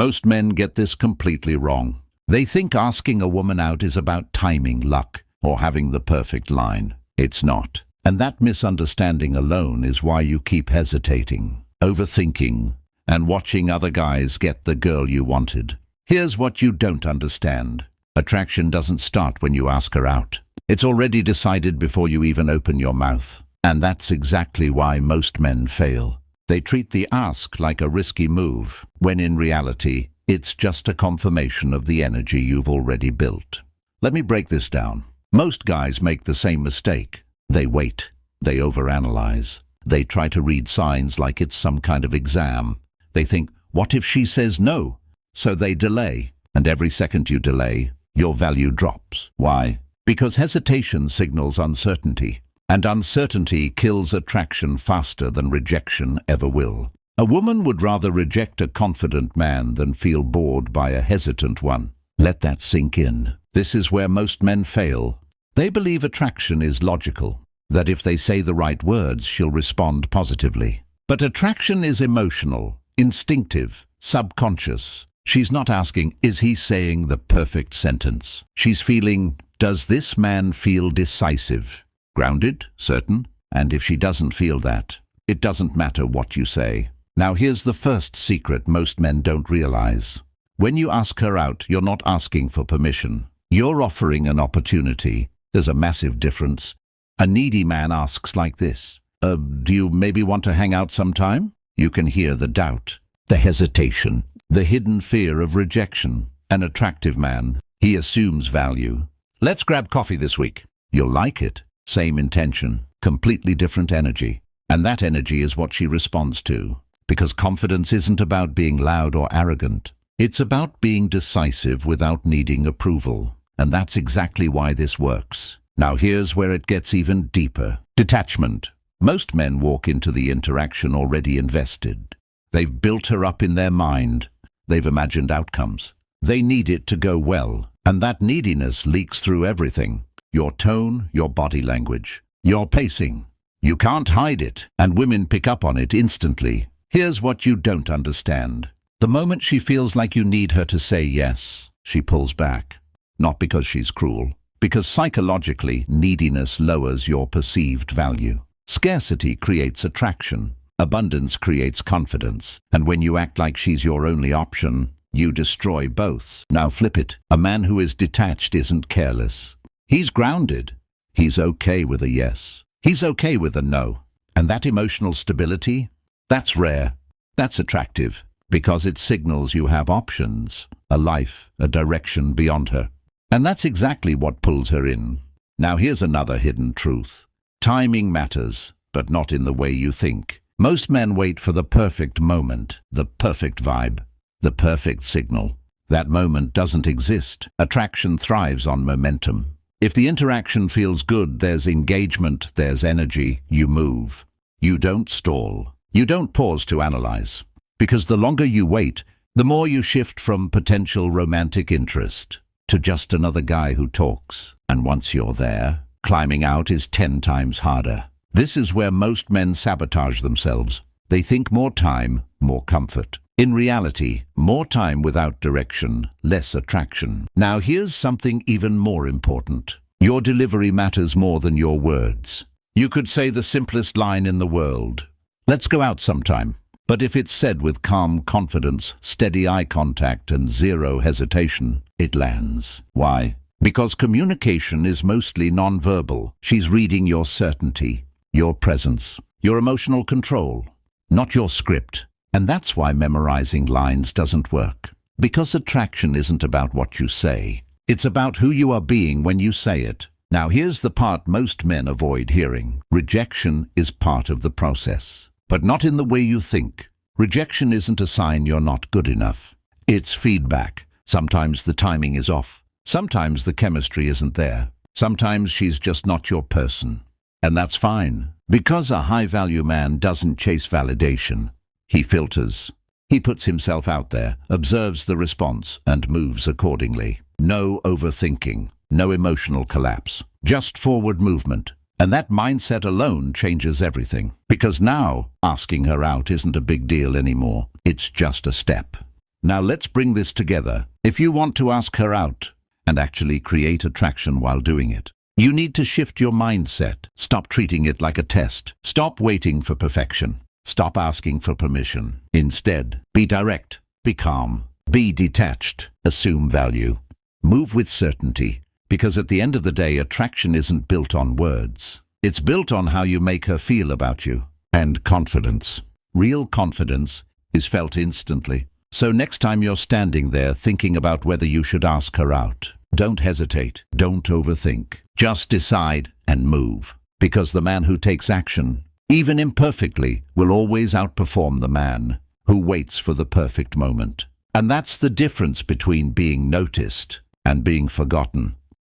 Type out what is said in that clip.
Most men get this completely wrong. They think asking a woman out is about timing, luck, or having the perfect line. It's not. And that misunderstanding alone is why you keep hesitating, overthinking, and watching other guys get the girl you wanted. Here's what you don't understand. Attraction doesn't start when you ask her out. It's already decided before you even open your mouth. And that's exactly why most men fail. They treat the ask like a risky move, when in reality, it's just a confirmation of the energy you've already built. Let me break this down. Most guys make the same mistake. They wait. They overanalyze. They try to read signs like it's some kind of exam. They think, what if she says no? So they delay. And every second you delay, your value drops. Why? Because hesitation signals uncertainty. And uncertainty kills attraction faster than rejection ever will. A woman would rather reject a confident man than feel bored by a hesitant one. Let that sink in. This is where most men fail. They believe attraction is logical, that if they say the right words, she'll respond positively. But attraction is emotional, instinctive, subconscious. She's not asking, is he saying the perfect sentence? She's feeling, does this man feel decisive? Grounded, certain, and if she doesn't feel that, it doesn't matter what you say. Now here's the first secret most men don't realize. When you ask her out, you're not asking for permission. You're offering an opportunity. There's a massive difference. A needy man asks like this, do you maybe want to hang out sometime? You can hear the doubt, the hesitation, the hidden fear of rejection. An attractive man, he assumes value. Let's grab coffee this week. You'll like it. Same intention, completely different energy. And that energy is what she responds to. Because confidence isn't about being loud or arrogant. It's about being decisive without needing approval. And that's exactly why this works. Now here's where it gets even deeper. Detachment. Most men walk into the interaction already invested. They've built her up in their mind. They've imagined outcomes. They need it to go well. And that neediness leaks through everything. Your tone, your body language, your pacing. You can't hide it, and women pick up on it instantly. Here's what you don't understand. The moment she feels like you need her to say yes, she pulls back. Not because she's cruel, because psychologically, neediness lowers your perceived value. Scarcity creates attraction. Abundance creates confidence. And when you act like she's your only option, you destroy both. Now flip it. A man who is detached isn't careless. He's grounded. He's okay with a yes. He's okay with a no. And that emotional stability, that's rare. That's attractive, because it signals you have options, a life, a direction beyond her. And that's exactly what pulls her in. Now here's another hidden truth. Timing matters, but not in the way you think. Most men wait for the perfect moment, the perfect vibe, the perfect signal. That moment doesn't exist. Attraction thrives on momentum. If the interaction feels good, there's engagement, there's energy, you move. You don't stall. You don't pause to analyze. Because the longer you wait, the more you shift from potential romantic interest to just another guy who talks. And once you're there, climbing out is 10 times harder. This is where most men sabotage themselves. They think more time, more comfort. In reality, more time without direction, less attraction. Now here's something even more important. Your delivery matters more than your words. You could say the simplest line in the world, "Let's go out sometime." But if it's said with calm confidence, steady eye contact, and zero hesitation, it lands. Why? Because communication is mostly nonverbal. She's reading your certainty, your presence, your emotional control, not your script. And that's why memorizing lines doesn't work. Because attraction isn't about what you say. It's about who you are being when you say it. Now here's the part most men avoid hearing. Rejection is part of the process, but not in the way you think. Rejection isn't a sign you're not good enough. It's feedback. Sometimes the timing is off. Sometimes the chemistry isn't there. Sometimes she's just not your person. And that's fine. Because a high-value man doesn't chase validation. He filters. He puts himself out there, observes the response, and moves accordingly. No overthinking, no emotional collapse, just forward movement. And that mindset alone changes everything. Because now, asking her out isn't a big deal anymore. It's just a step. Now let's bring this together. If you want to ask her out and actually create attraction while doing it, you need to shift your mindset. Stop treating it like a test. Stop waiting for perfection. Stop asking for permission. Instead, be direct, be calm, be detached, assume value. Move with certainty, because at the end of the day, attraction isn't built on words. It's built on how you make her feel about you. And confidence. Real confidence is felt instantly. So next time you're standing there thinking about whether you should ask her out, don't hesitate, don't overthink. Just decide and move. Because the man who takes action, even imperfectly, will always outperform the man who waits for the perfect moment. And that's the difference between being noticed and being forgotten.